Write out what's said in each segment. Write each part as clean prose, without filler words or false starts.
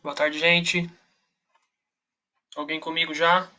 Boa tarde, gente. Alguém comigo já?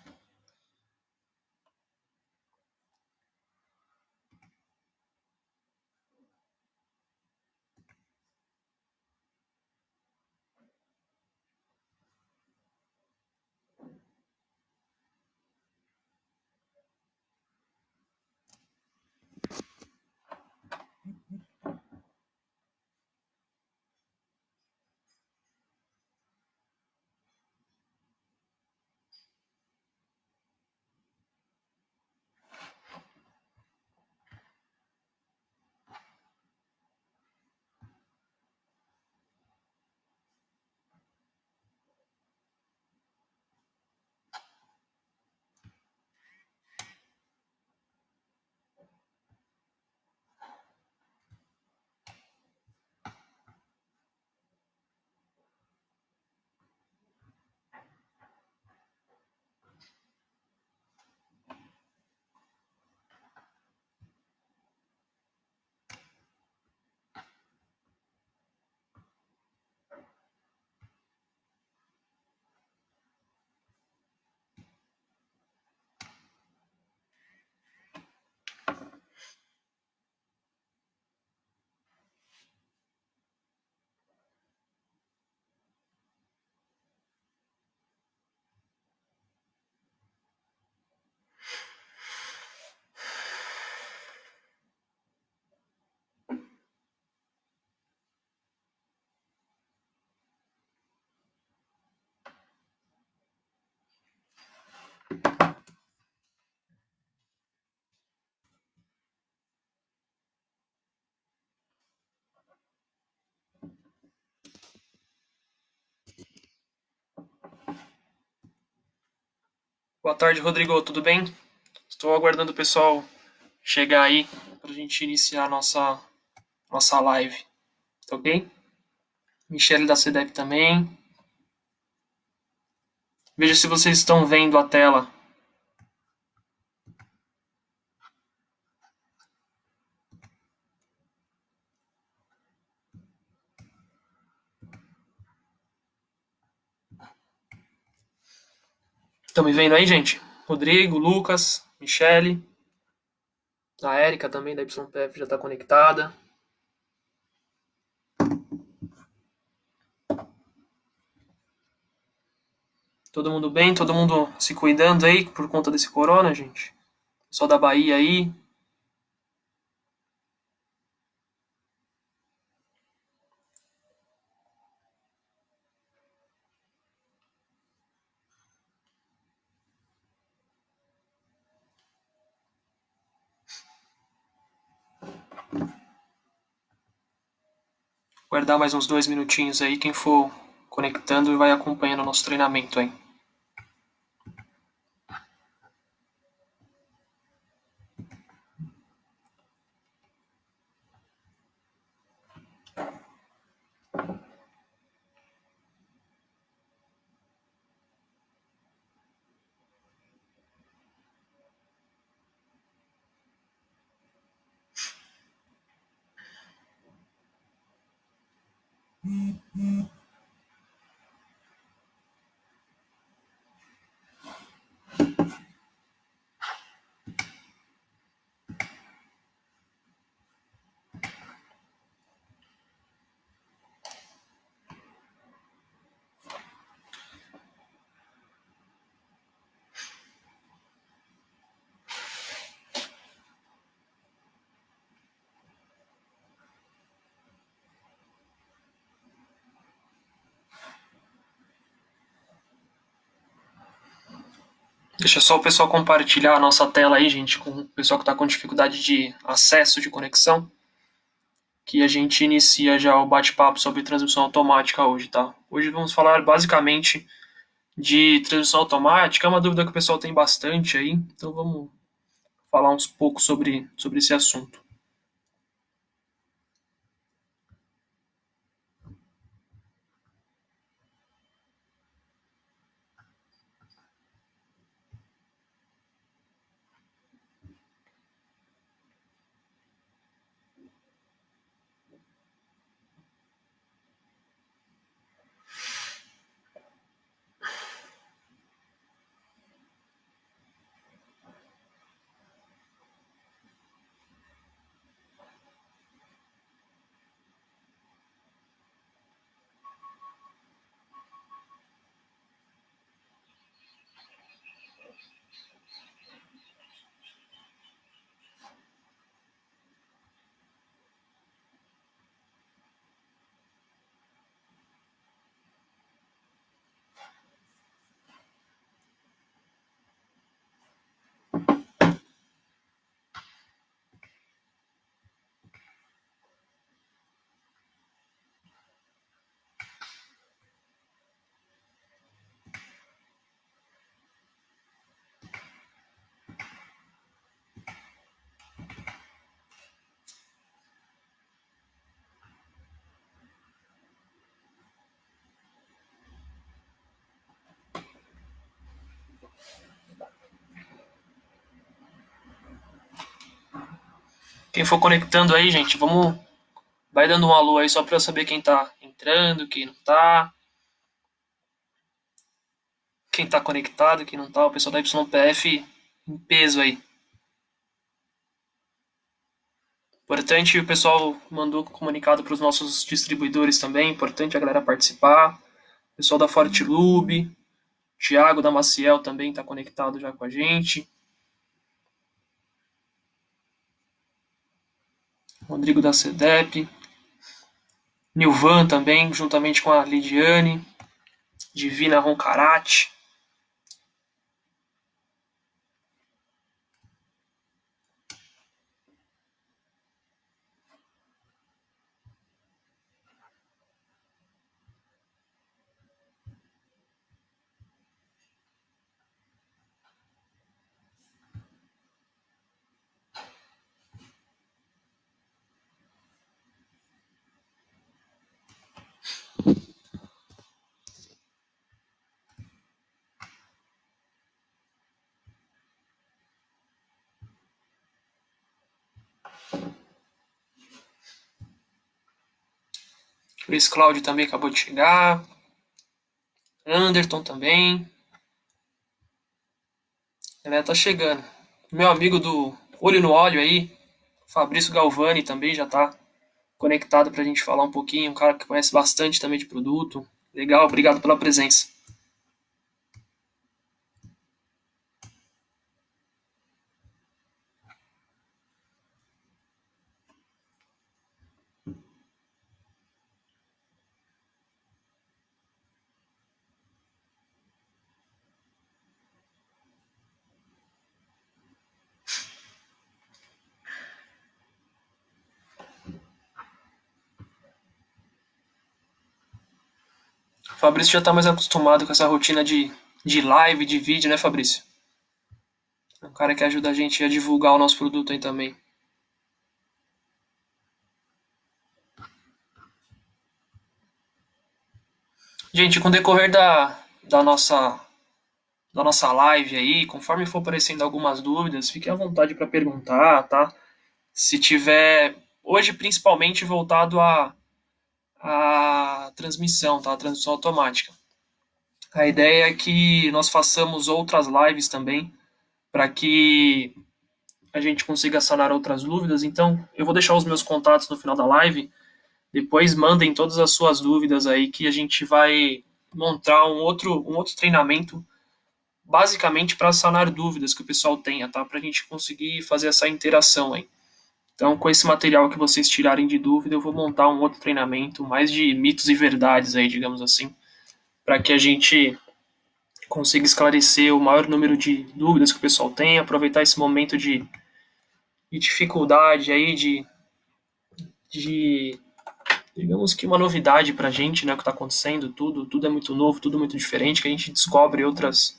Boa tarde, Rodrigo. Tudo bem? Estou aguardando o pessoal chegar aí para a gente iniciar a nossa live. Tá ok? Michele da CEDEP também. Veja se vocês estão vendo a tela. Estão me vendo aí, gente? Rodrigo, Lucas, Michele. A Érica também da YPF já está conectada. Todo mundo bem? Todo mundo se cuidando aí por conta desse corona, gente? Pessoal da Bahia aí. Guardar mais uns 2 minutinhos aí. Quem for conectando vai acompanhando o nosso treinamento aí. Deixa só o pessoal compartilhar a nossa tela aí, gente, com o pessoal que está com dificuldade de acesso, de conexão, que a gente inicia já o bate-papo sobre transmissão automática hoje, tá? Hoje vamos falar basicamente de transmissão automática, é uma dúvida que o pessoal tem bastante aí, então vamos falar uns pouco sobre esse assunto. Quem for conectando aí, gente, vai dando um alô aí só para eu saber quem tá entrando, quem não tá, quem tá conectado, quem não tá, o pessoal da YPF em peso aí. Importante, o pessoal mandou comunicado para os nossos distribuidores também, importante a galera participar. O pessoal da Fortilube, Thiago da Maciel também está conectado já com a gente. Rodrigo da CEDEP. Nilvan também, juntamente com a Lidiane. Divina Roncarate. Luiz Cláudio também acabou de chegar. Anderton também. A galera tá chegando. Meu amigo do Olho no Óleo aí, Fabrício Galvani também já tá conectado pra gente falar um pouquinho. Um cara que conhece bastante também de produto. Legal, obrigado pela presença. O Fabrício já tá mais acostumado com essa rotina de live, de vídeo, né, Fabrício? É um cara que ajuda a gente a divulgar o nosso produto aí também. Gente, com o decorrer da nossa live aí, conforme for aparecendo algumas dúvidas, fiquem à vontade para perguntar, tá? Se tiver, hoje principalmente voltado à transmissão, tá? A transmissão automática. A ideia é que nós façamos outras lives também, para que a gente consiga sanar outras dúvidas. Então, eu vou deixar os meus contatos no final da live. Depois mandem todas as suas dúvidas aí que a gente vai montar um outro treinamento basicamente para sanar dúvidas que o pessoal tenha, tá? Para a gente conseguir fazer essa interação aí. Então, com esse material que vocês tirarem de dúvida, eu vou montar um outro treinamento, mais de mitos e verdades aí, digamos assim, para que a gente consiga esclarecer o maior número de dúvidas que o pessoal tem, aproveitar esse momento de dificuldade aí, de digamos que uma novidade pra gente, né, o que está acontecendo, tudo é muito novo, tudo muito diferente, que a gente descobre outras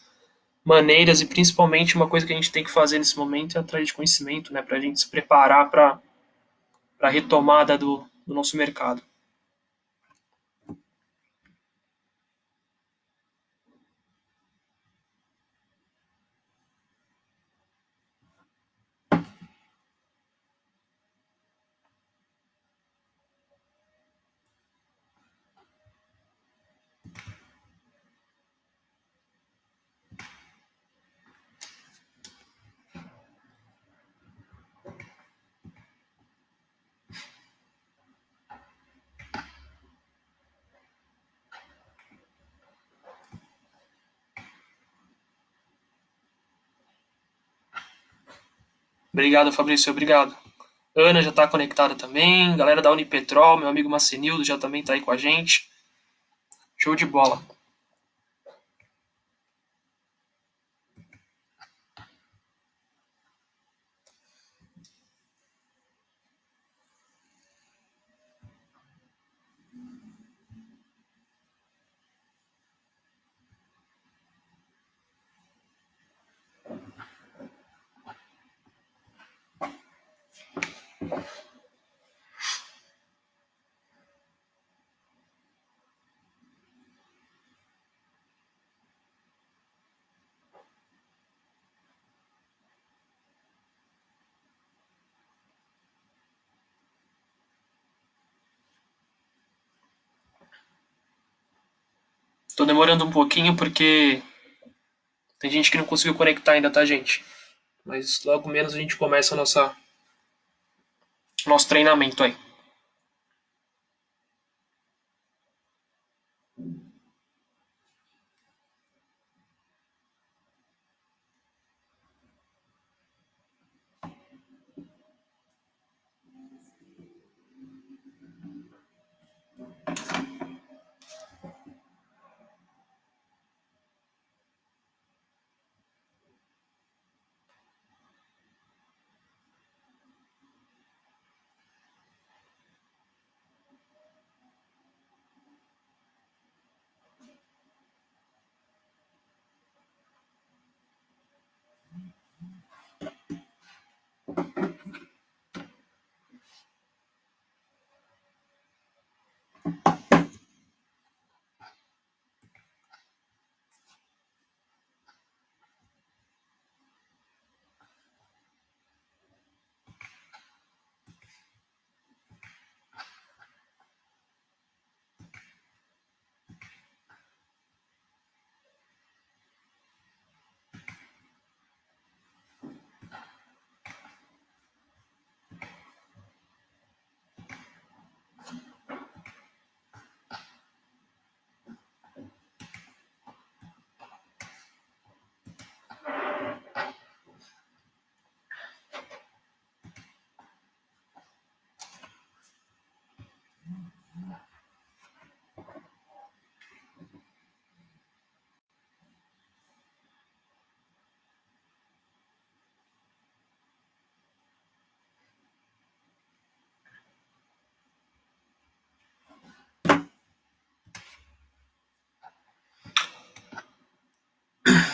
maneiras e principalmente uma coisa que a gente tem que fazer nesse momento é atrás de conhecimento, né, pra gente se preparar para a retomada do nosso mercado. Obrigado, Fabrício, obrigado. Ana já está conectada também, galera da Unipetrol, meu amigo Macenildo já também está aí com a gente. Show de bola. Estou demorando um pouquinho porque tem gente que não conseguiu conectar ainda, tá, gente? Mas logo menos a gente começa nosso treinamento aí.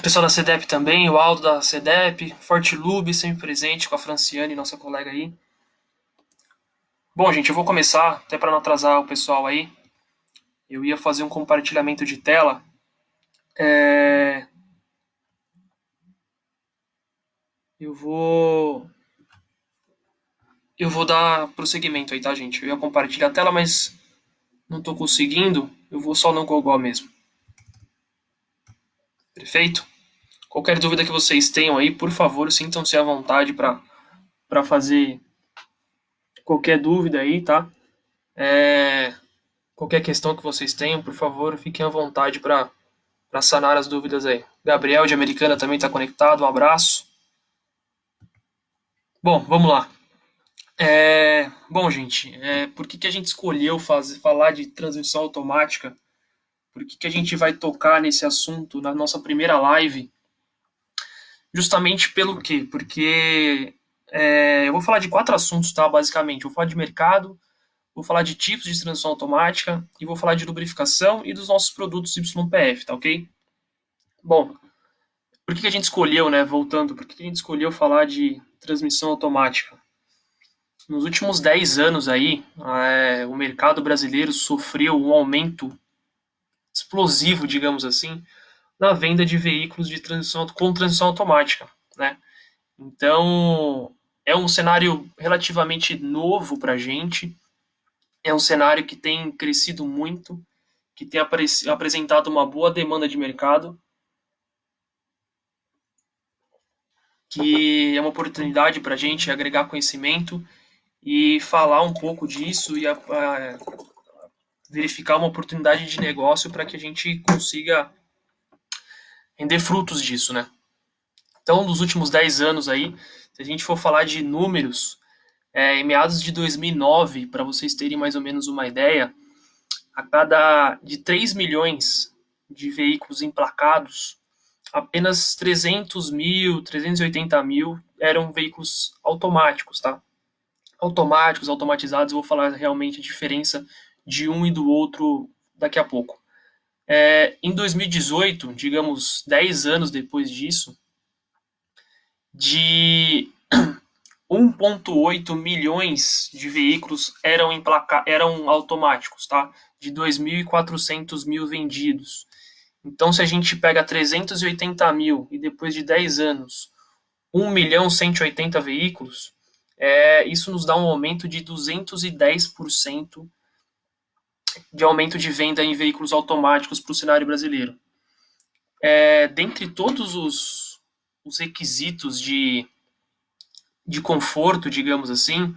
Pessoal da CEDEP também, o Aldo da CEDEP, Forte Lube sempre presente com a Franciane, nossa colega aí. Bom, gente, eu vou começar, até para não atrasar o pessoal aí. Eu ia fazer um compartilhamento de tela. Eu vou dar prosseguimento aí, tá, gente? Eu ia compartilhar a tela, mas não tô conseguindo. Eu vou só no Google mesmo. Perfeito? Qualquer dúvida que vocês tenham aí, por favor, sintam-se à vontade para fazer qualquer dúvida aí, tá? Qualquer questão que vocês tenham, por favor, fiquem à vontade para sanar as dúvidas aí. Gabriel de Americana também está conectado, um abraço. Bom, vamos lá. Bom, gente, por que a gente escolheu falar de transmissão automática? Por que a gente vai tocar nesse assunto na nossa primeira live? Justamente pelo quê? Porque eu vou falar de 4 assuntos, tá? Basicamente, eu vou falar de mercado, vou falar de tipos de transição automática e vou falar de lubrificação e dos nossos produtos YPF, tá ok? Bom, por que a gente escolheu, né? Voltando, por que a gente escolheu falar de transmissão automática? Nos últimos 10 anos aí, o mercado brasileiro sofreu um aumento explosivo, digamos assim, na venda de veículos de transição com transição automática, né? Então, é um cenário relativamente novo para a gente, é um cenário que tem crescido muito, que tem apresentado uma boa demanda de mercado, que é uma oportunidade para a gente agregar conhecimento e falar um pouco disso e verificar uma oportunidade de negócio para que a gente consiga render frutos disso, né? Então, nos últimos 10 anos aí, se a gente for falar de números, em meados de 2009, para vocês terem mais ou menos uma ideia, a cada de 3 milhões de veículos emplacados, apenas 300 mil, 380 mil eram veículos automáticos, tá? Automáticos, automatizados, eu vou falar realmente a diferença de um e do outro daqui a pouco. Em 2018, digamos 10 anos depois disso, de 1,8 milhões de veículos eram automáticos, tá? De 2.400 mil vendidos. Então, se a gente pega 380 mil e depois de 10 anos, 1 milhão 180 veículos, isso nos dá um aumento de 210% de aumento de venda em veículos automáticos para o cenário brasileiro. Dentre todos os requisitos de conforto, digamos assim,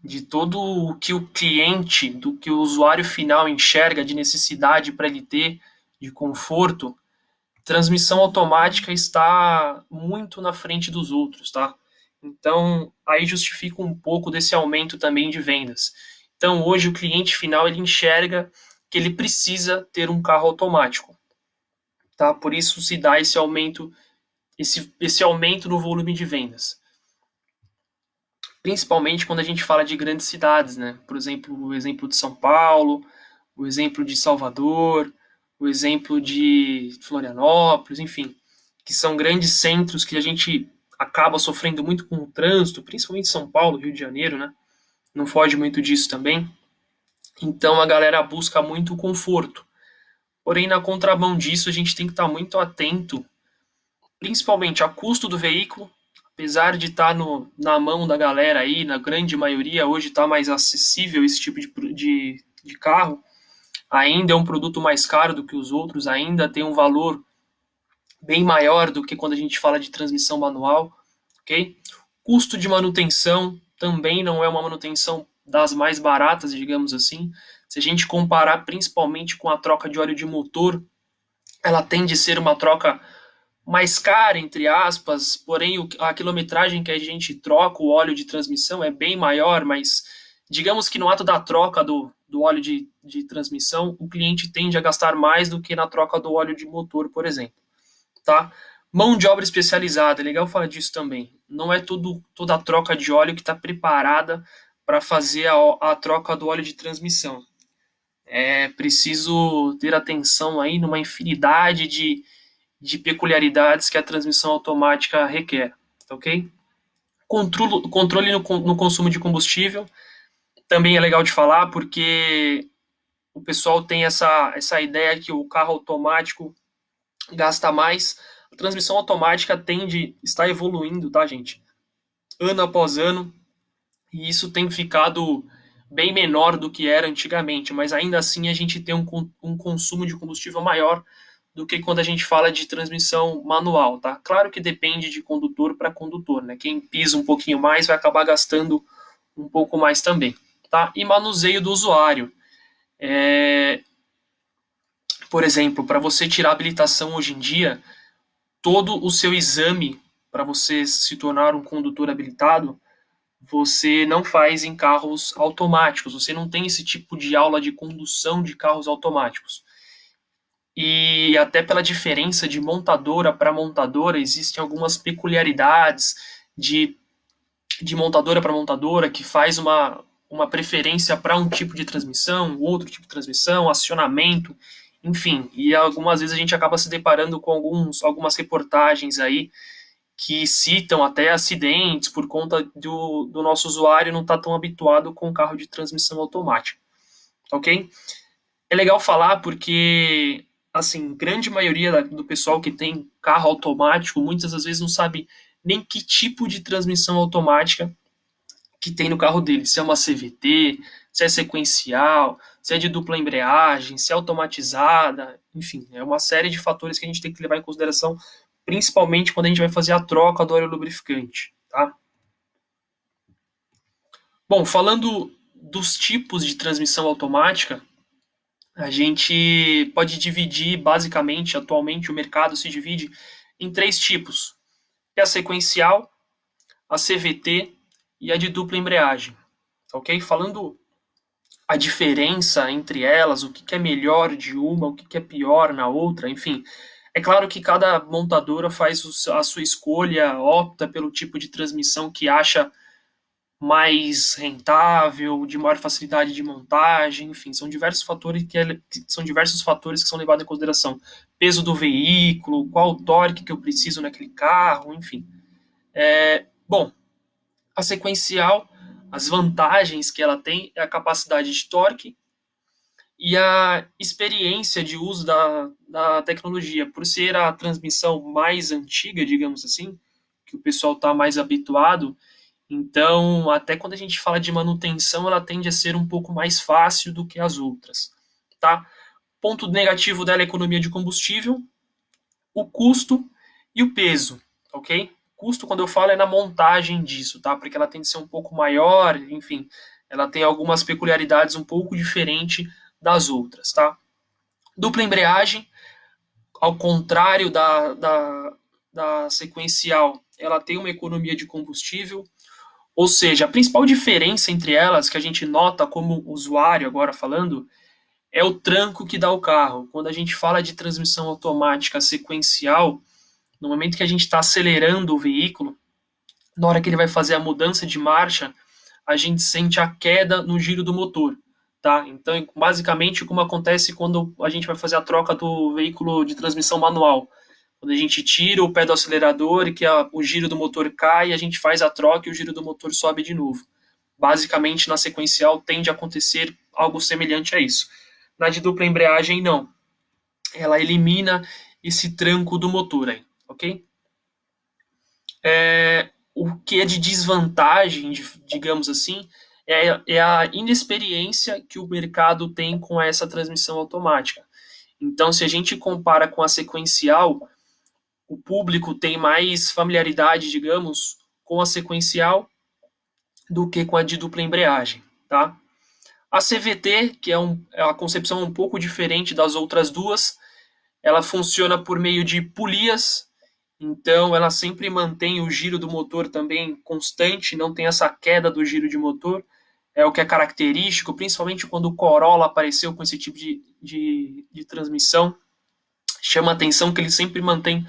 de todo o que o cliente, do que o usuário final enxerga de necessidade para ele ter de conforto, transmissão automática está muito na frente dos outros, tá? Então, aí justifica um pouco desse aumento também de vendas. Então, hoje o cliente final ele enxerga que ele precisa ter um carro automático, tá? Por isso se dá esse aumento, esse aumento no volume de vendas. Principalmente quando a gente fala de grandes cidades, né? Por exemplo, o exemplo de São Paulo, o exemplo de Salvador, o exemplo de Florianópolis, enfim, que são grandes centros que a gente acaba sofrendo muito com o trânsito, principalmente São Paulo, Rio de Janeiro, né? Não foge muito disso também. Então a galera busca muito o conforto. Porém, na contramão disso, a gente tem que estar muito atento, principalmente ao custo do veículo, apesar de estar na mão da galera aí, na grande maioria, hoje está mais acessível esse tipo de carro, ainda é um produto mais caro do que os outros, ainda tem um valor bem maior do que quando a gente fala de transmissão manual, ok? Custo de manutenção também não é uma manutenção das mais baratas, digamos assim. Se a gente comparar principalmente com a troca de óleo de motor, ela tende a ser uma troca mais cara, entre aspas, porém a quilometragem que a gente troca o óleo de transmissão é bem maior, mas digamos que no ato da troca do óleo de transmissão, o cliente tende a gastar mais do que na troca do óleo de motor, por exemplo. Tá? Mão de obra especializada, é legal falar disso também. Não é toda a troca de óleo que está preparada para fazer a troca do óleo de transmissão. É preciso ter atenção aí numa infinidade de peculiaridades que a transmissão automática requer, ok? Controle no consumo de combustível também é legal de falar, porque o pessoal tem essa ideia que o carro automático gasta mais. A transmissão automática está evoluindo, tá, gente? Ano após ano, e isso tem ficado bem menor do que era antigamente, mas ainda assim a gente tem um consumo de combustível maior do que quando a gente fala de transmissão manual, tá? Claro que depende de condutor para condutor, né? Quem pisa um pouquinho mais vai acabar gastando um pouco mais também, tá? E manuseio do usuário. Por exemplo, para você tirar habilitação hoje em dia, todo o seu exame para você se tornar um condutor habilitado, você não faz em carros automáticos, você não tem esse tipo de aula de condução de carros automáticos. e até pela diferença de montadora para montadora, existem algumas peculiaridades de, de montadora para montadora que faz uma preferência para um tipo de transmissão, outro tipo de transmissão, acionamento, enfim. E algumas vezes a gente acaba se deparando com algumas reportagens aí que citam até acidentes por conta do nosso usuário não estar tão habituado com carro de transmissão automática, ok? É legal falar porque, assim, grande maioria do pessoal que tem carro automático, muitas das vezes não sabe nem que tipo de transmissão automática que tem no carro dele. Se é uma CVT, se é sequencial, se é de dupla embreagem, se é automatizada, enfim, é uma série de fatores que a gente tem que levar em consideração, principalmente quando a gente vai fazer a troca do óleo lubrificante, tá? Bom, falando dos tipos de transmissão automática, a gente pode dividir, basicamente, atualmente o mercado se divide em três tipos. É a sequencial, a CVT e a de dupla embreagem. Ok? Falando a diferença entre elas, o que é melhor de uma, o que é pior na outra, enfim. É claro que cada montadora faz a sua escolha, opta pelo tipo de transmissão que acha mais rentável, de maior facilidade de montagem, enfim, são diversos fatores que são levados em consideração. Peso do veículo, qual o torque que eu preciso naquele carro, enfim. Bom, a sequencial, as vantagens que ela tem é a capacidade de torque e a experiência de uso da tecnologia. Por ser a transmissão mais antiga, digamos assim, que o pessoal está mais habituado, então, até quando a gente fala de manutenção, ela tende a ser um pouco mais fácil do que as outras, tá? Ponto negativo dela é a economia de combustível, o custo e o peso, ok? Custo, quando eu falo, é na montagem disso, tá? Porque ela tende a ser um pouco maior, enfim, ela tem algumas peculiaridades um pouco diferentes das outras, tá? Dupla embreagem, ao contrário da sequencial, ela tem uma economia de combustível. Ou seja, a principal diferença entre elas, que a gente nota como usuário agora falando, é o tranco que dá o carro. Quando a gente fala de transmissão automática sequencial, no momento que a gente está acelerando o veículo, na hora que ele vai fazer a mudança de marcha, a gente sente a queda no giro do motor. Tá? Então, basicamente, como acontece quando a gente vai fazer a troca do veículo de transmissão manual. Quando a gente tira o pé do acelerador e que o giro do motor cai, a gente faz a troca e o giro do motor sobe de novo. Basicamente, na sequencial, tende a acontecer algo semelhante a isso. Na de dupla embreagem, não. Ela elimina esse tranco do motor aí, ok? O que é de desvantagem, digamos assim, é a inexperiência que o mercado tem com essa transmissão automática. Então, se a gente compara com a sequencial, o público tem mais familiaridade, digamos, com a sequencial do que com a de dupla embreagem, tá? A CVT, que é uma concepção um pouco diferente das outras duas, ela funciona por meio de polias, então ela sempre mantém o giro do motor também constante, não tem essa queda do giro de motor, é o que é característico, principalmente quando o Corolla apareceu com esse tipo de transmissão, chama a atenção que ele sempre mantém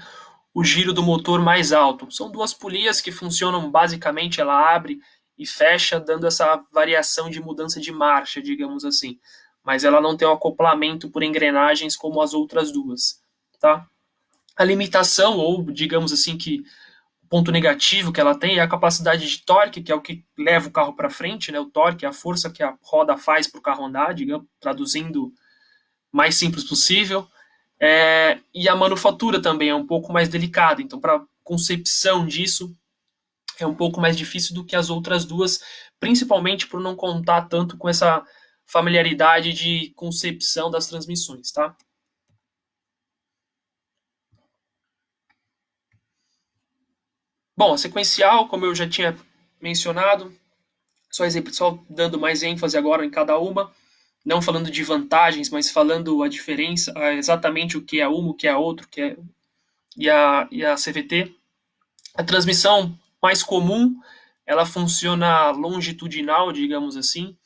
o giro do motor mais alto. São duas polias que funcionam basicamente, ela abre e fecha, dando essa variação de mudança de marcha, digamos assim. Mas ela não tem um acoplamento por engrenagens como as outras duas, tá? A limitação, ou digamos assim que o ponto negativo que ela tem é a capacidade de torque, que é o que leva o carro para frente, né? O torque é a força que a roda faz para o carro andar, digamos, traduzindo mais simples possível. E a manufatura também é um pouco mais delicada, então para concepção disso é um pouco mais difícil do que as outras duas, principalmente por não contar tanto com essa familiaridade de concepção das transmissões, tá? Bom, a sequencial, como eu já tinha mencionado, só dando mais ênfase agora em cada uma, não falando de vantagens, mas falando a diferença, exatamente o que é uma, o que é a outra, e a CVT. A transmissão mais comum, ela funciona longitudinal, digamos assim,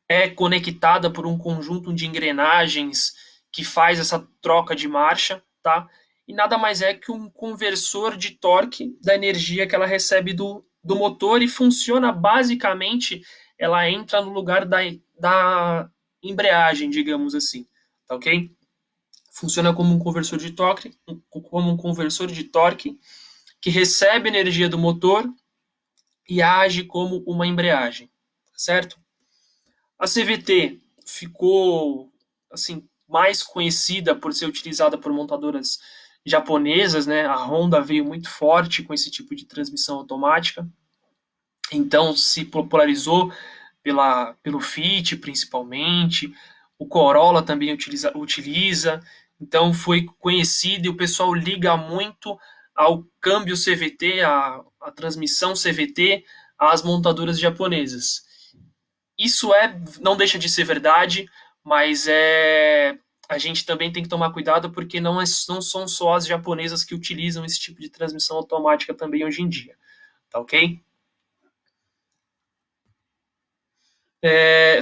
é conectada por um conjunto de engrenagens que faz essa troca de marcha, tá? E nada mais é que um conversor de torque da energia que ela recebe do motor e funciona basicamente, ela entra no lugar da embreagem, digamos assim, tá ok? Funciona como um conversor de torque que recebe energia do motor e age como uma embreagem, certo? A CVT ficou assim mais conhecida por ser utilizada por montadoras japonesas, né? A Honda veio muito forte com esse tipo de transmissão automática, então se popularizou pelo Fit principalmente. O Corolla também utiliza, então foi conhecido e o pessoal liga muito ao câmbio CVT, a transmissão CVT, às montadoras japonesas. Isso não deixa de ser verdade, mas a gente também tem que tomar cuidado porque não são só as japonesas que utilizam esse tipo de transmissão automática também hoje em dia, tá ok?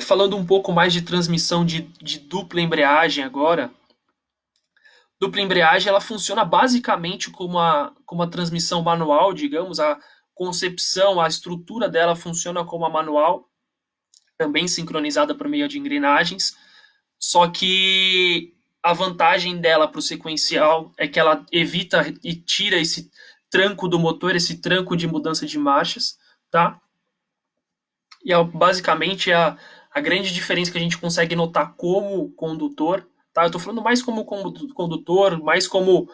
Falando um pouco mais de transmissão de dupla embreagem agora, dupla embreagem ela funciona basicamente como a transmissão manual, digamos, a concepção, a estrutura dela funciona como a manual, também sincronizada por meio de engrenagens. Só que a vantagem dela para o sequencial é que ela evita e tira esse tranco do motor, esse tranco de mudança de marchas, tá? E basicamente a grande diferença que a gente consegue notar como condutor, tá? Eu estou falando mais como condutor, mais como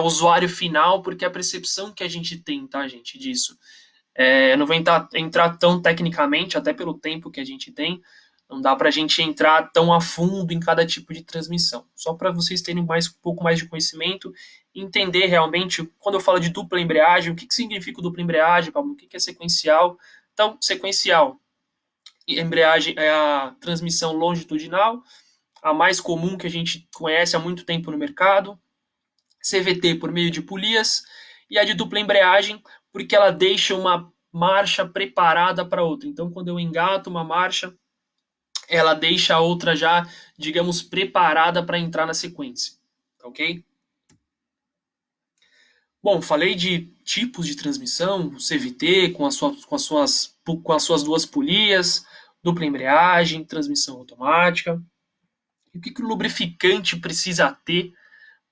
usuário final, porque é a percepção que a gente tem, tá, gente, disso. Eu não vou entrar tão tecnicamente, até pelo tempo que a gente tem, não dá para a gente entrar tão a fundo em cada tipo de transmissão. Só para vocês terem um pouco mais de conhecimento e entender realmente, quando eu falo de dupla embreagem, o que significa dupla embreagem, Pablo, o que é sequencial. Então, sequencial, embreagem é a transmissão longitudinal, a mais comum que a gente conhece há muito tempo no mercado. CVT por meio de polias, e a de dupla embreagem, porque ela deixa uma marcha preparada para outra. Então, quando eu engato uma marcha, ela deixa a outra já, digamos, preparada para entrar na sequência. Ok? Bom, falei de tipos de transmissão, CVT com as suas duas polias, dupla embreagem, transmissão automática. E o que o lubrificante precisa ter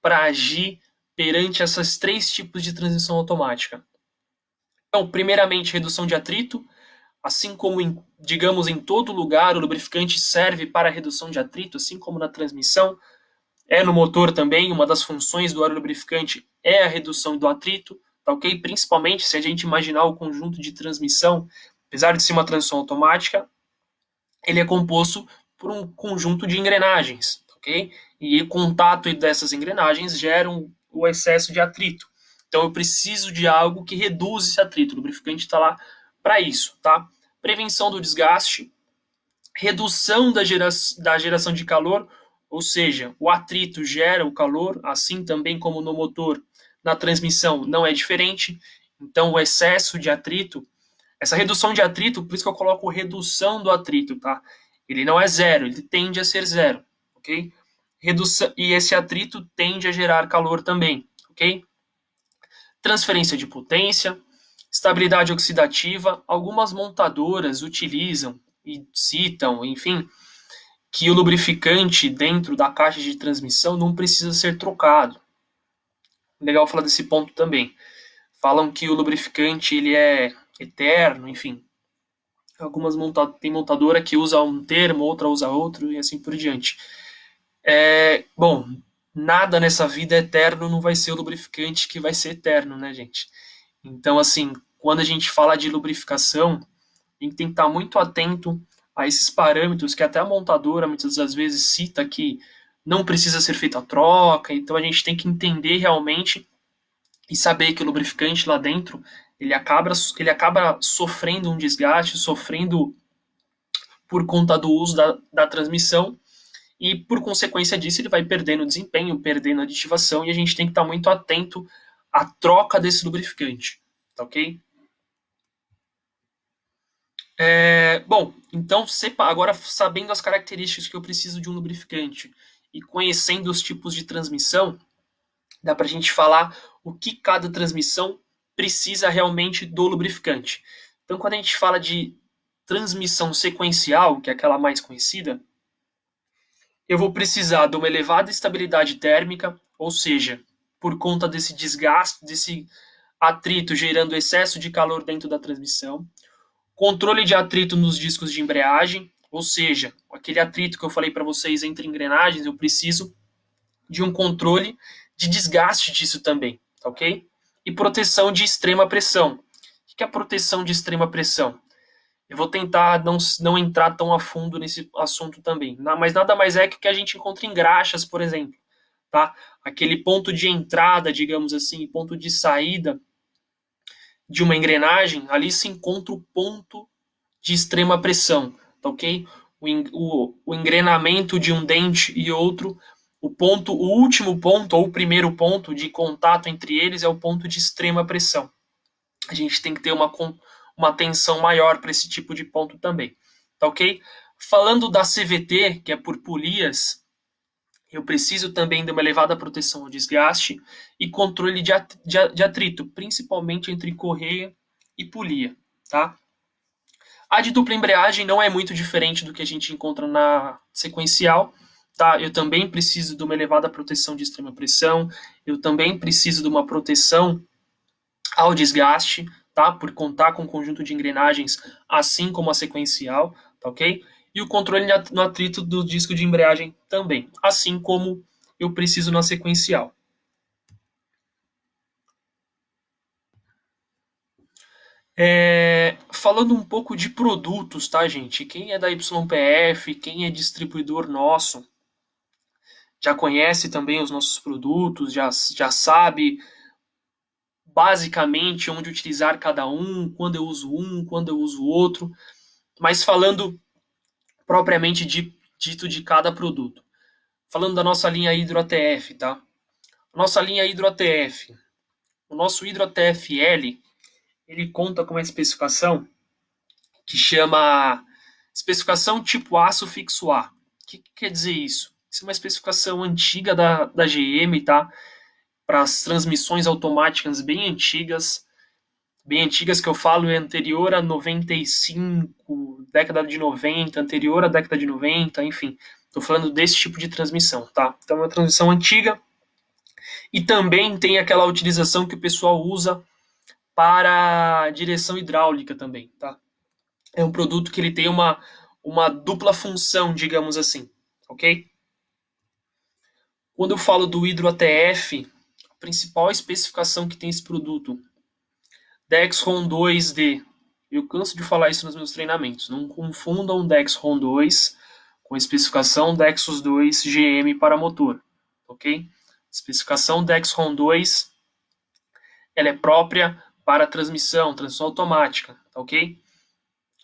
para agir perante esses três tipos de transmissão automática? Então, primeiramente, redução de atrito, assim como digamos, em todo lugar o lubrificante serve para redução de atrito, assim como na transmissão, no motor também, uma das funções do óleo lubrificante é a redução do atrito, tá ok? Principalmente se a gente imaginar o conjunto de transmissão, apesar de ser uma transmissão automática, ele é composto por um conjunto de engrenagens, ok? E o contato dessas engrenagens geram o excesso de atrito. Então eu preciso de algo que reduza esse atrito. O lubrificante está lá para isso, tá? Prevenção do desgaste, redução da geração de calor, ou seja, o atrito gera o calor, assim também como no motor, na transmissão não é diferente. Então o excesso de atrito, essa redução de atrito, por isso que eu coloco redução do atrito, tá? Ele não é zero, ele tende a ser zero, ok? Redução, e esse atrito tende a gerar calor também, ok? Transferência de potência, estabilidade oxidativa. Algumas montadoras utilizam e citam, enfim, que o lubrificante dentro da caixa de transmissão não precisa ser trocado. Legal falar desse ponto também. Falam que o lubrificante ele é eterno, enfim. Tem montadora que usa um termo, outra usa outro e assim por diante. Bom, nada nessa vida é eterno, não vai ser o lubrificante que vai ser eterno, né, gente? Então, assim, quando a gente fala de lubrificação, a gente tem que estar muito atento a esses parâmetros que até a montadora muitas das vezes cita que não precisa ser feita a troca, então a gente tem que entender realmente e saber que o lubrificante lá dentro ele acaba sofrendo um desgaste, sofrendo por conta do uso da transmissão e por consequência disso ele vai perdendo desempenho, perdendo aditivação e a gente tem que estar muito atento à troca desse lubrificante, tá ok? Bom, então agora sabendo as características que eu preciso de um lubrificante e conhecendo os tipos de transmissão, dá para a gente falar o que cada transmissão precisa realmente do lubrificante. Então, quando a gente fala de transmissão sequencial, que é aquela mais conhecida, eu vou precisar de uma elevada estabilidade térmica, ou seja, por conta desse desgaste, desse atrito gerando excesso de calor dentro da transmissão, controle de atrito nos discos de embreagem, ou seja, aquele atrito que eu falei para vocês entre engrenagens, eu preciso de um controle de desgaste disso também, tá ok? E proteção de extrema pressão. O que é a proteção de extrema pressão? Eu vou tentar não entrar tão a fundo nesse assunto também, mas nada mais é que o que a gente encontra em graxas, por exemplo, tá? Aquele ponto de entrada, digamos assim, ponto de saída de uma engrenagem, ali se encontra o ponto de extrema pressão, tá ok? O engrenamento de um dente e outro, o último ponto ou o primeiro ponto de contato entre eles é o ponto de extrema pressão. A gente tem que ter uma atenção maior para esse tipo de ponto também, tá ok? Falando da CVT, que é por polias, eu preciso também de uma elevada proteção ao desgaste e controle de atrito, principalmente entre correia e polia, tá? A de dupla embreagem não é muito diferente do que a gente encontra na sequencial, tá? Eu também preciso de uma elevada proteção de extrema pressão, eu também preciso de uma proteção ao desgaste, tá? Por contar com um conjunto de engrenagens, assim como a sequencial, tá ok? E o controle no atrito do disco de embreagem também, assim como eu preciso na sequencial. Falando um pouco de produtos, tá, gente? Quem é da YPF, quem é distribuidor nosso, já conhece também os nossos produtos, já sabe basicamente onde utilizar cada quando eu uso quando eu uso outro, mas falando propriamente dito de cada produto. Falando da nossa linha Hidro ATF, tá? Nossa linha Hidro ATF. O nosso Hidro ATF-L, ele conta com uma especificação que chama especificação tipo aço fixo A. O que quer dizer isso? Isso é uma especificação antiga da GM, tá? Para as transmissões automáticas bem antigas que eu falo é anterior a 95, década de 90, anterior à década de 90, enfim. Estou falando desse tipo de transmissão, tá? Então é uma transmissão antiga e também tem aquela utilização que o pessoal usa para direção hidráulica também, tá? É um produto que ele tem uma dupla função, digamos assim, ok? Quando eu falo do Hidro ATF, a principal especificação que tem esse produto, Dexron 2D. Eu canso de falar isso nos meus treinamentos. Não confundam Dexron 2 com a especificação Dexus 2 GM para motor, ok? Especificação Dexron 2, ela é própria para transmissão automática, ok?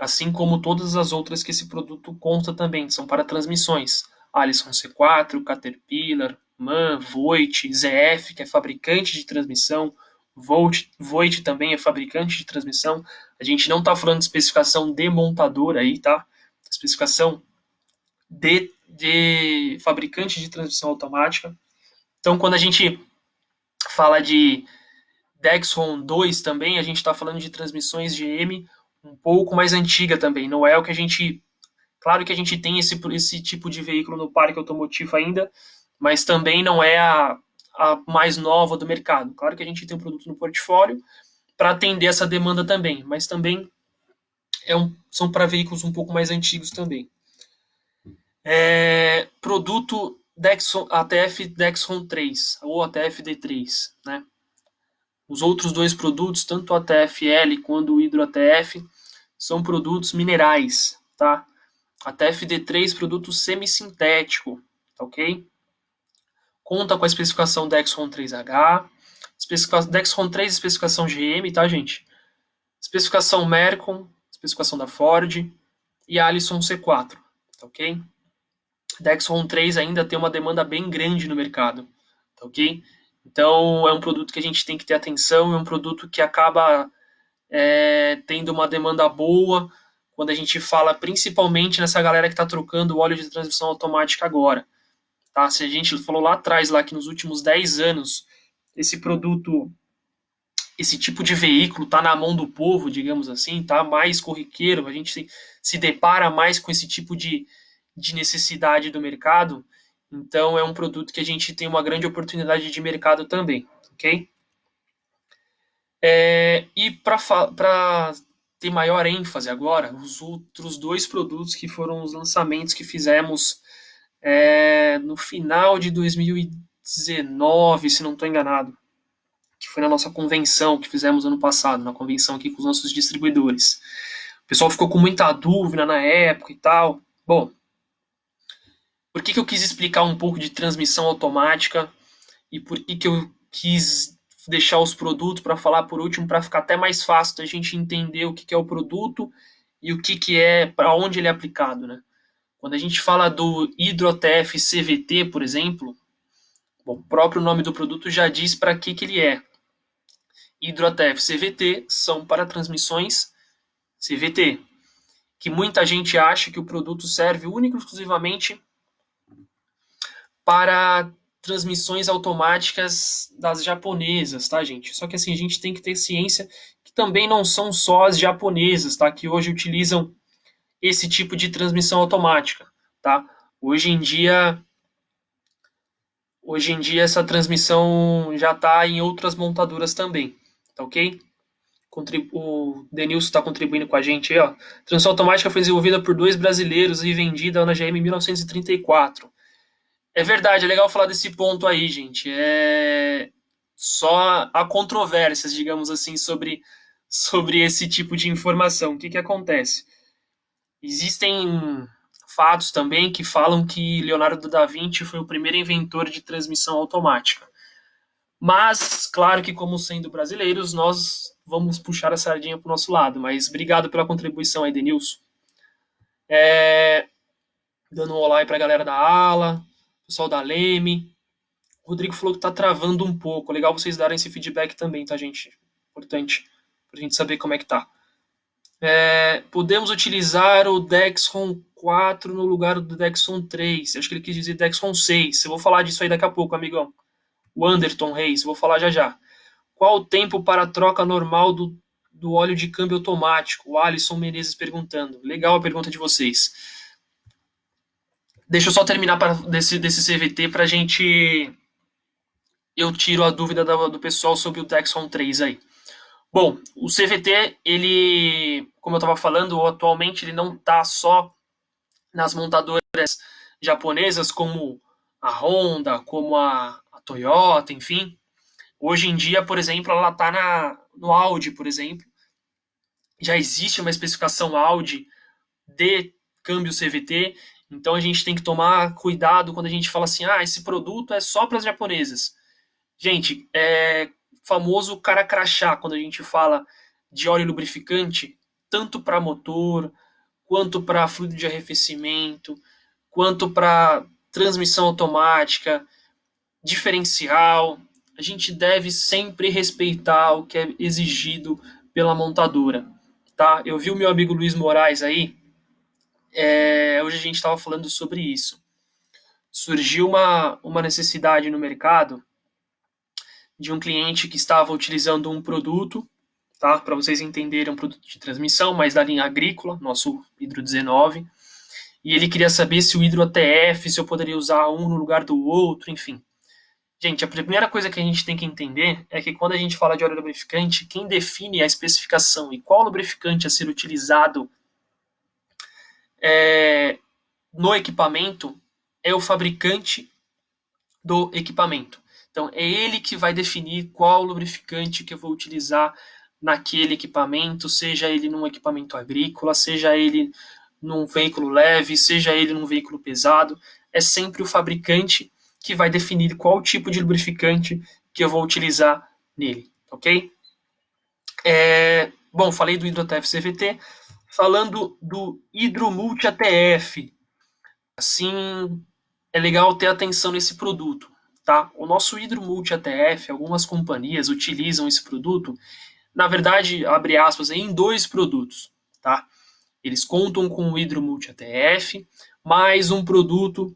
Assim como todas as outras que esse produto consta também, são para transmissões. Allison C4, Caterpillar, MAN, Voit, ZF, que é fabricante de transmissão, Voit também é fabricante de transmissão. A gente não está falando de especificação de montador aí, tá? Especificação de fabricante de transmissão automática. Então, quando a gente fala de Dexron 2 também, a gente está falando de transmissões GM um pouco mais antiga também. Não é o que a gente... Claro que a gente tem esse tipo de veículo no parque automotivo ainda, mas também não é a mais nova do mercado. Claro que a gente tem um produto no portfólio para atender essa demanda também, mas também são para veículos um pouco mais antigos também. Produto ATF Dexron 3 ou ATF D3, né? Os outros dois produtos, tanto o ATF-L quanto o Hidro ATF, são produtos minerais, tá? ATF D3, produto semissintético, tá ok? Conta com a especificação Dexron 3H, Dexron 3 especificação GM, tá, gente? Especificação Mercon, especificação da Ford e a Allison C4, tá ok? Dexron 3 ainda tem uma demanda bem grande no mercado, tá ok? Então é um produto que a gente tem que ter atenção, é um produto que acaba tendo uma demanda boa quando a gente fala principalmente nessa galera que está trocando o óleo de transmissão automática agora, tá? Se a gente falou lá atrás, lá que nos últimos 10 anos, esse produto, esse tipo de veículo está na mão do povo, digamos assim, tá mais corriqueiro, a gente se depara mais com esse tipo de necessidade do mercado, então é um produto que a gente tem uma grande oportunidade de mercado também, ok? E para ter maior ênfase agora, os outros dois produtos que foram os lançamentos que fizemos no final de 2019, se não estou enganado, que foi na nossa convenção que fizemos ano passado, na convenção aqui com os nossos distribuidores. O pessoal ficou com muita dúvida na época e tal. Bom, por que eu quis explicar um pouco de transmissão automática e por que eu quis deixar os produtos para falar por último, para ficar até mais fácil da gente entender o que é o produto e o que é, para onde ele é aplicado, né? Quando a gente fala do HidroTF CVT, por exemplo, bom, o próprio nome do produto já diz para que ele é. HidroTF CVT são para transmissões CVT, que muita gente acha que o produto serve único e exclusivamente para transmissões automáticas das japonesas, tá, gente? Só que assim, a gente tem que ter ciência que também não são só as japonesas, tá, que hoje utilizam esse tipo de transmissão automática, tá? Hoje em dia essa transmissão já está em outras montadoras também, tá ok? O Denilson está contribuindo com a gente aí, ó. Transmissão automática foi desenvolvida por dois brasileiros e vendida na GM em 1934. É verdade, é legal falar desse ponto aí, gente. Só há controvérsias, digamos assim, sobre esse tipo de informação. O que acontece? Existem fatos também que falam que Leonardo da Vinci foi o primeiro inventor de transmissão automática. Mas, claro que como sendo brasileiros, nós vamos puxar a sardinha para o nosso lado. Mas obrigado pela contribuição aí, Denilson. Dando um olá aí para a galera da Ala, pessoal da Leme. O Rodrigo falou que tá travando um pouco. Legal vocês darem esse feedback também, tá, gente? Importante pra gente saber como é que tá. Podemos utilizar o Dexcom 4 no lugar do Dexcom 3. Acho que ele quis dizer Dexcom 6. Eu vou falar disso aí daqui a pouco, amigão. O Anderton Reis, vou falar já já. Qual o tempo para a troca normal do óleo de câmbio automático? O Alisson Menezes perguntando. Legal a pergunta de vocês. Deixa eu só terminar desse CVT pra gente... Eu tiro a dúvida do pessoal sobre o Dexcom 3 aí. Bom, o CVT, ele, como eu estava falando, atualmente ele não está só nas montadoras japonesas como a Honda, como a Toyota, enfim. Hoje em dia, por exemplo, ela está no Audi, por exemplo. Já existe uma especificação Audi de câmbio CVT, então a gente tem que tomar cuidado quando a gente fala assim, esse produto é só para as japonesas. Gente, famoso cara crachá quando a gente fala de óleo lubrificante, tanto para motor, quanto para fluido de arrefecimento, quanto para transmissão automática, diferencial. A gente deve sempre respeitar o que é exigido pela montadora. Tá? Eu vi o meu amigo Luiz Moraes aí, hoje a gente estava falando sobre isso. Surgiu uma necessidade no mercado de um cliente que estava utilizando um produto, tá? Para vocês entenderem, um produto de transmissão, mas da linha agrícola, nosso Hidro 19, e ele queria saber se o Hidro ATF, se eu poderia usar um no lugar do outro, enfim. Gente, a primeira coisa que a gente tem que entender é que quando a gente fala de óleo lubrificante, quem define a especificação e qual lubrificante a ser utilizado no equipamento é o fabricante do equipamento. Então, é ele que vai definir qual lubrificante que eu vou utilizar naquele equipamento, seja ele num equipamento agrícola, seja ele num veículo leve, seja ele num veículo pesado. É sempre o fabricante que vai definir qual tipo de lubrificante que eu vou utilizar nele, ok? Bom, falei do HidroTF CVT, falando do Hidromulti ATF. Assim, é legal ter atenção nesse produto. Tá? O nosso Hidromulti ATF, algumas companhias utilizam esse produto, na verdade, abre aspas, em dois produtos. Tá? Eles contam com o Hidromulti ATF, mais um produto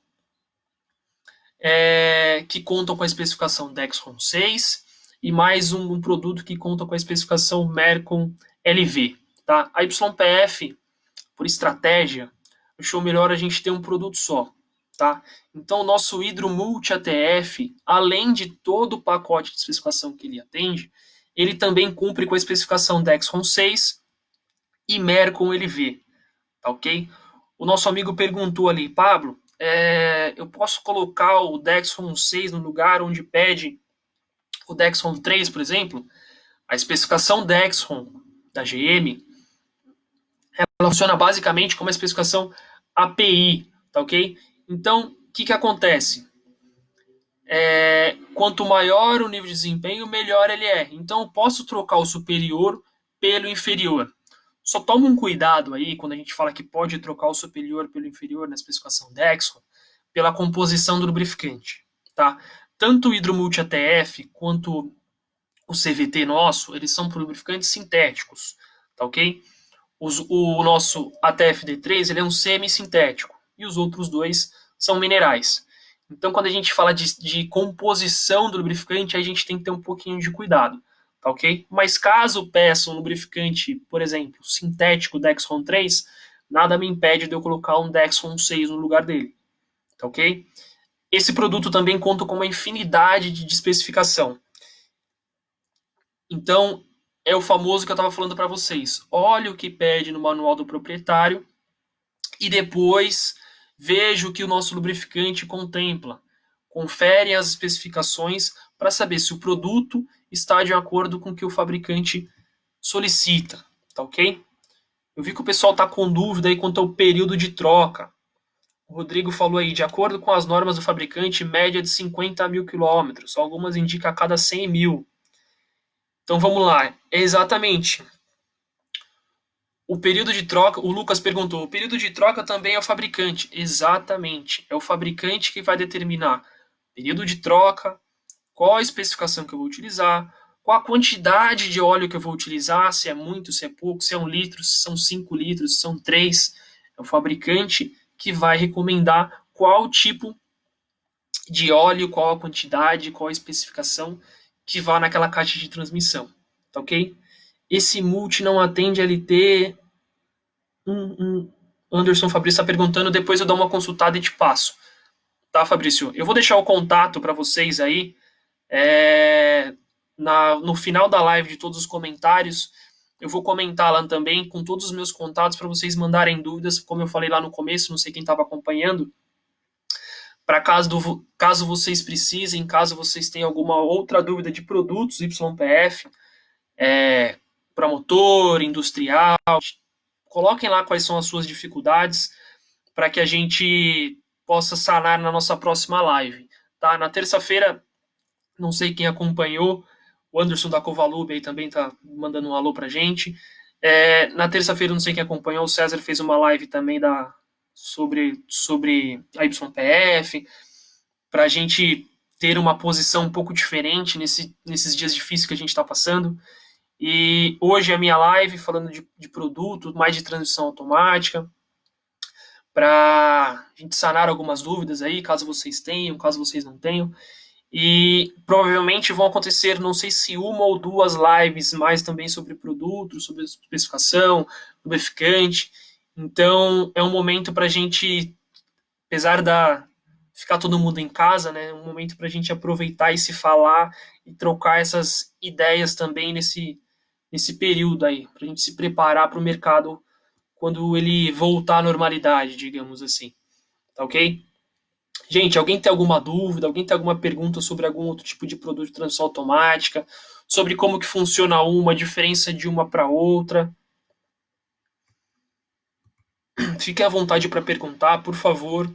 que contam com a especificação Dexcom 6 e mais um produto que conta com a especificação Mercon LV. Tá? A YPF, por estratégia, achou melhor a gente ter um produto só. Tá? Então, o nosso Hydro Multi ATF, além de todo o pacote de especificação que ele atende, ele também cumpre com a especificação Dexcom 6 e Mercon LV. Tá ok? O nosso amigo perguntou ali, Pablo, eu posso colocar o Dexcom 6 no lugar onde pede o Dexcom 3, por exemplo? A especificação Dexcom da GM, ela funciona basicamente como a especificação API, tá ok? Então, o que acontece? Quanto maior o nível de desempenho, melhor ele é. Então, eu posso trocar o superior pelo inferior. Só toma um cuidado aí, quando a gente fala que pode trocar o superior pelo inferior na especificação Dexcom, pela composição do lubrificante. Tá? Tanto o Hidromulti ATF quanto o CVT nosso, eles são lubrificantes sintéticos. Tá ok? O nosso ATF-D3 ele é um semi-sintético e os outros dois são minerais. Então, quando a gente fala de composição do lubrificante, a gente tem que ter um pouquinho de cuidado, tá ok? Mas caso peça um lubrificante, por exemplo, sintético Dexcom 3, nada me impede de eu colocar um Dexcom 6 no lugar dele, tá ok? Esse produto também conta com uma infinidade de especificação. Então, é o famoso que eu estava falando para vocês. Olha o que pede no manual do proprietário e depois veja o que o nosso lubrificante contempla. Confere as especificações para saber se o produto está de acordo com o que o fabricante solicita, tá ok? Eu vi que o pessoal está com dúvida aí quanto ao período de troca. O Rodrigo falou aí, de acordo com as normas do fabricante, média de 50 mil quilômetros. Algumas indicam a cada 100 mil. Então vamos lá. É exatamente. O período de troca, o Lucas perguntou, o período de troca também é o fabricante. Exatamente. É o fabricante que vai determinar período de troca, qual a especificação que eu vou utilizar, qual a quantidade de óleo que eu vou utilizar, se é muito, se é pouco, se é 1 litro, se são 5 litros, se são 3. É o fabricante que vai recomendar qual tipo de óleo, qual a quantidade, qual a especificação que vá naquela caixa de transmissão. Tá ok? Esse multi não atende LT. Anderson Fabrício está perguntando, depois eu dou uma consultada e te passo. Tá, Fabrício? Eu vou deixar o contato para vocês aí no final da live de todos os comentários. Eu vou comentar lá também com todos os meus contatos para vocês mandarem dúvidas, como eu falei lá no começo, não sei quem estava acompanhando. Para caso vocês precisem, caso vocês tenham alguma outra dúvida de produtos YPF, para motor, industrial, coloquem lá quais são as suas dificuldades para que a gente possa sanar na nossa próxima live. Tá? Na terça-feira, não sei quem acompanhou, o Anderson da Covalube aí também está mandando um alô para a gente. Na terça-feira, não sei quem acompanhou, o César fez uma live também sobre a YPF, para a gente ter uma posição um pouco diferente nesses dias difíceis que a gente está passando. E hoje a minha live falando de produto, mais de transmissão automática, para a gente sanar algumas dúvidas aí, caso vocês tenham, caso vocês não tenham. E provavelmente vão acontecer, não sei se uma ou duas lives mais também sobre produto, sobre especificação, lubrificante. Então é um momento para a gente, apesar da ficar todo mundo em casa, né, um momento para a gente aproveitar e se falar e trocar essas ideias também nesse período aí, para a gente se preparar para o mercado quando ele voltar à normalidade, digamos assim. Tá ok? Gente, alguém tem alguma dúvida? Alguém tem alguma pergunta sobre algum outro tipo de produto de transmissão automática? Sobre como que funciona uma, a diferença de uma para outra? Fiquem à vontade para perguntar, por favor.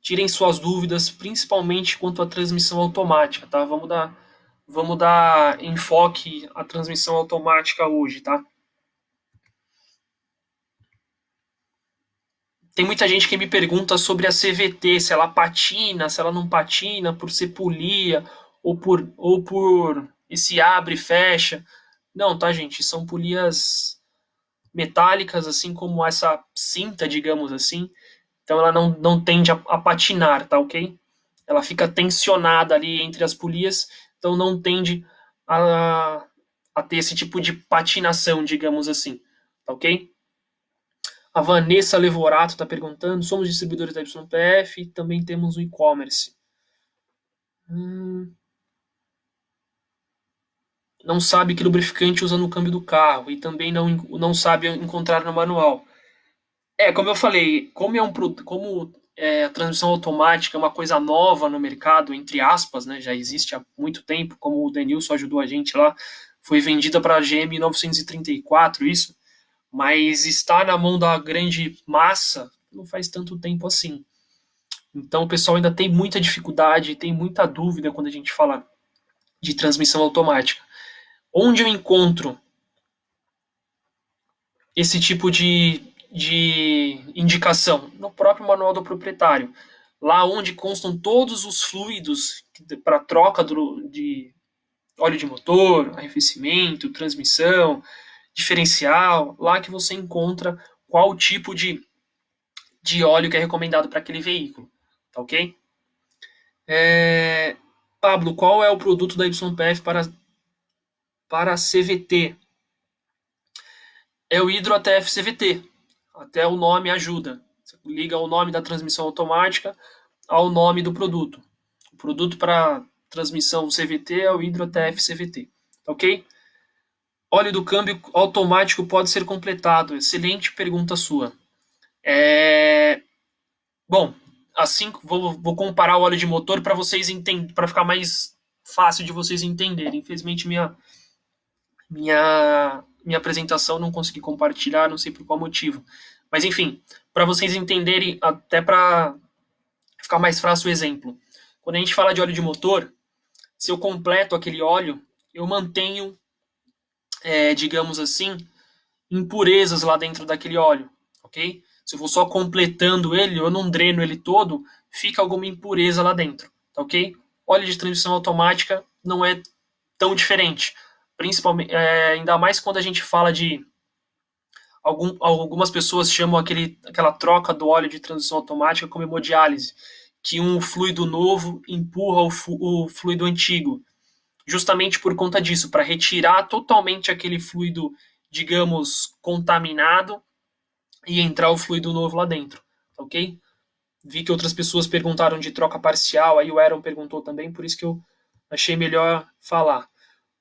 Tirem suas dúvidas, principalmente quanto à transmissão automática, tá? Vamos dar enfoque à transmissão automática hoje, tá? Tem muita gente que me pergunta sobre a CVT, se ela patina, se ela não patina, por ser polia, ou por esse abre e fecha. Não, tá, gente? São polias metálicas, assim como essa cinta, digamos assim. Então ela não tende a patinar, tá ok? ela fica tensionada ali entre as polias, então não tende a, a ter esse tipo de patinação, digamos assim, tá ok? A Vanessa Levorato está perguntando, somos distribuidores da YPF e também temos o e-commerce. Não sabe que lubrificante usa no câmbio do carro e também não sabe encontrar no manual. Como eu falei, como a transmissão automática é uma coisa nova no mercado, entre aspas, né, já existe há muito tempo, como o Denilson ajudou a gente lá, foi vendida para a GM em 1934, isso, mas está na mão da grande massa não faz tanto tempo assim. Então o pessoal ainda tem muita dificuldade, tem muita dúvida quando a gente fala de transmissão automática. Onde eu encontro esse tipo de indicação? No próprio manual do proprietário. Lá onde constam todos os fluidos para troca de óleo de motor, arrefecimento, transmissão, diferencial, lá que você encontra qual tipo de óleo que é recomendado para aquele veículo. Tá ok? Pablo, qual é o produto da YPF para CVT? É o Hidro ATF CVT. Até o nome ajuda. Você liga o nome da transmissão automática ao nome do produto. O produto para transmissão CVT é o Hidro ATF CVT. Ok? Óleo do câmbio automático pode ser completado. Excelente pergunta sua. Bom, assim vou comparar o óleo de motor para vocês entenderem, para ficar mais fácil de vocês entenderem. Infelizmente minha apresentação não consegui compartilhar, não sei por qual motivo. Mas enfim, para vocês entenderem, até para ficar mais fácil o exemplo. Quando a gente fala de óleo de motor, se eu completo aquele óleo, eu mantenho, digamos assim, impurezas lá dentro daquele óleo, ok? Se eu vou só completando ele, eu não dreno ele todo, fica alguma impureza lá dentro, tá ok? Óleo de transmissão automática não é tão diferente, principalmente, ainda mais quando a gente fala de algumas pessoas chamam aquela troca do óleo de transição automática como hemodiálise, que um fluido novo empurra o fluido antigo, justamente por conta disso, para retirar totalmente aquele fluido, digamos, contaminado e entrar o fluido novo lá dentro, ok? Vi que outras pessoas perguntaram de troca parcial, aí o Aaron perguntou também, por isso que eu achei melhor falar.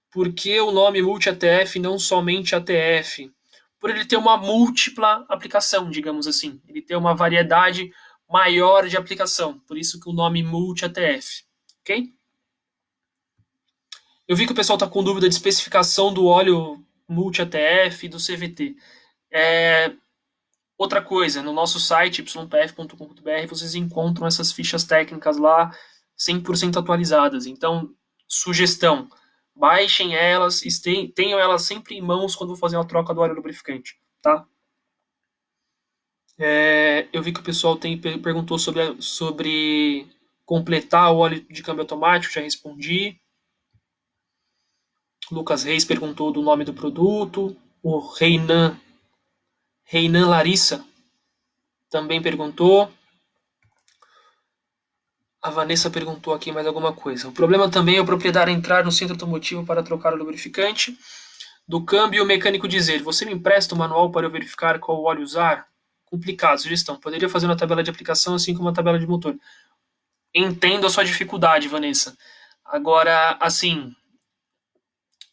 Por que o nome multi-ATF não somente ATF? Por ele ter uma múltipla aplicação, digamos assim. Ele tem uma variedade maior de aplicação. Por isso que o nome multi-ATF. Ok? Eu vi que o pessoal está com dúvida de especificação do óleo multi-ATF e do CVT. Outra coisa, no nosso site, ypf.com.br, vocês encontram essas fichas técnicas lá 100% atualizadas. Então, sugestão, baixem elas, tenham elas sempre em mãos quando for fazer uma troca do óleo lubrificante, tá? Eu vi que o pessoal perguntou sobre completar o óleo de câmbio automático, já respondi. Lucas Reis perguntou do nome do produto. O Reinan Larissa também perguntou. A Vanessa perguntou aqui mais alguma coisa. O problema também é o proprietário entrar no centro automotivo para trocar o lubrificante do câmbio e o mecânico dizer: você me empresta o manual para eu verificar qual óleo usar? Complicado, sugestão. Poderia fazer uma tabela de aplicação assim como uma tabela de motor. Entendo a sua dificuldade, Vanessa. Agora, assim,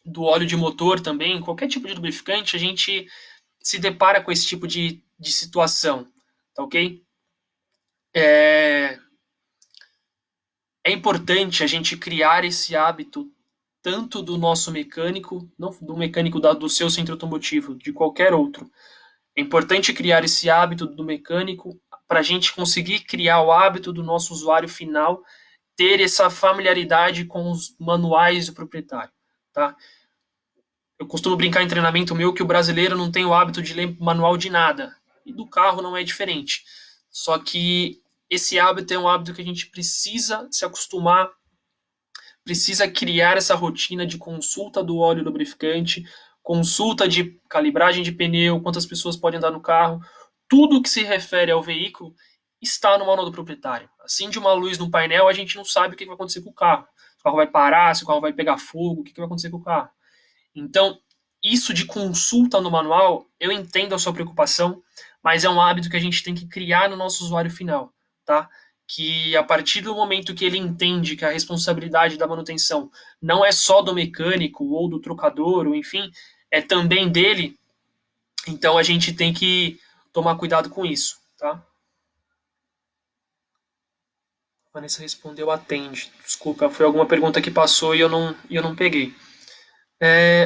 do óleo de motor também, qualquer tipo de lubrificante, a gente se depara com esse tipo de situação, tá ok? É importante a gente criar esse hábito tanto do nosso mecânico, não do mecânico do seu centro automotivo, de qualquer outro. É importante criar esse hábito do mecânico para a gente conseguir criar o hábito do nosso usuário final ter essa familiaridade com os manuais do proprietário, tá? Eu costumo brincar em treinamento meu que o brasileiro não tem o hábito de ler manual de nada, e do carro não é diferente. Só que esse hábito é um hábito que a gente precisa se acostumar, precisa criar essa rotina de consulta do óleo lubrificante, consulta de calibragem de pneu, quantas pessoas podem andar no carro, tudo que se refere ao veículo, está no manual do proprietário. Acende uma luz no painel, a gente não sabe o que vai acontecer com o carro. Se o carro vai parar, se o carro vai pegar fogo, o que vai acontecer com o carro. Então, isso de consulta no manual, eu entendo a sua preocupação, mas é um hábito que a gente tem que criar no nosso usuário final, tá? Que a partir do momento que ele entende que a responsabilidade da manutenção não é só do mecânico ou do trocador, ou enfim, é também dele, então a gente tem que tomar cuidado com isso, tá? A Vanessa respondeu atende. Desculpa, foi alguma pergunta que passou e eu não peguei.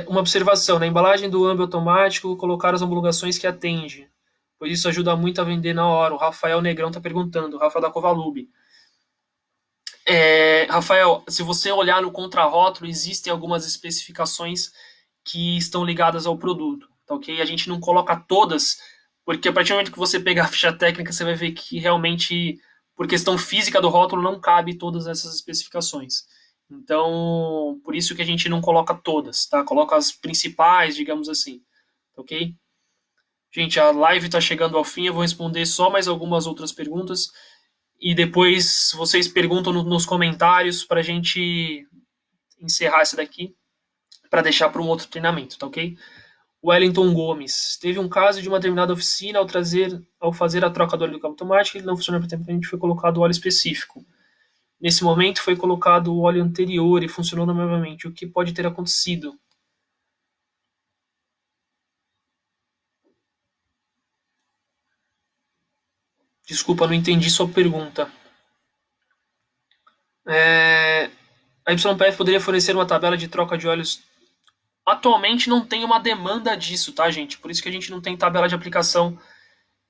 Uma observação, na embalagem do âmbito automático, colocar as homologações que atende, pois isso ajuda muito a vender na hora. O Rafael Negrão está perguntando, o Rafael da Covalube. Rafael, se você olhar no contrarótulo, existem algumas especificações que estão ligadas ao produto, tá ok? A gente não coloca todas, porque a partir do momento que você pegar a ficha técnica, você vai ver que realmente, por questão física do rótulo, não cabe todas essas especificações. Então, por isso que a gente não coloca todas, tá? Coloca as principais, digamos assim, tá ok? Gente, a live está chegando ao fim, eu vou responder só mais algumas outras perguntas e depois vocês perguntam nos comentários para a gente encerrar essa daqui, para deixar para um outro treinamento, tá ok? Wellington Gomes. Teve um caso de uma determinada oficina, ao fazer a troca do óleo do câmbio automático, ele não funcionou perfeitamente, foi colocado o óleo específico. Nesse momento foi colocado o óleo anterior e funcionou novamente. O que pode ter acontecido? Desculpa, não entendi sua pergunta. A YPF poderia fornecer uma tabela de troca de óleos. Atualmente não tem uma demanda disso, tá, gente? Por isso que a gente não tem tabela de aplicação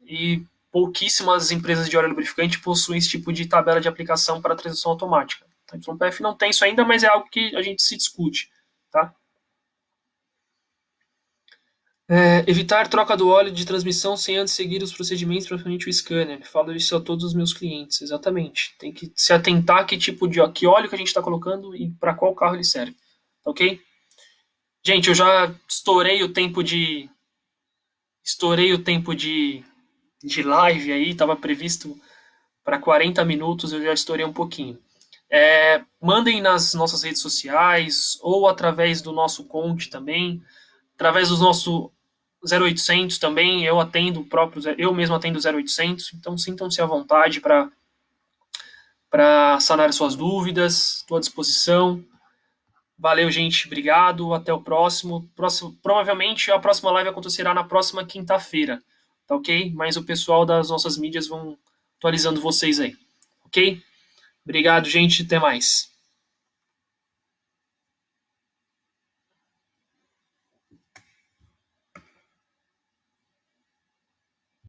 e pouquíssimas empresas de óleo lubrificante possuem esse tipo de tabela de aplicação para transição automática. A YPF não tem isso ainda, mas é algo que a gente se discute, tá? Evitar troca do óleo de transmissão sem antes seguir os procedimentos, propriamente o scanner. Falo isso a todos os meus clientes, exatamente. Tem que se atentar que tipo de que óleo que a gente está colocando e para qual carro ele serve, ok? Gente, eu já estourei o tempo de live aí, estava previsto para 40 minutos, eu já estourei um pouquinho. Mandem nas nossas redes sociais ou através do nosso conte também, através do nosso 0800 também, eu mesmo atendo 0800, então sintam-se à vontade para sanar suas dúvidas, estou à disposição. Valeu, gente, obrigado, até o próximo. Provavelmente a próxima live acontecerá na próxima quinta-feira, tá ok? Mas o pessoal das nossas mídias vão atualizando vocês aí, ok? Obrigado, gente, até mais.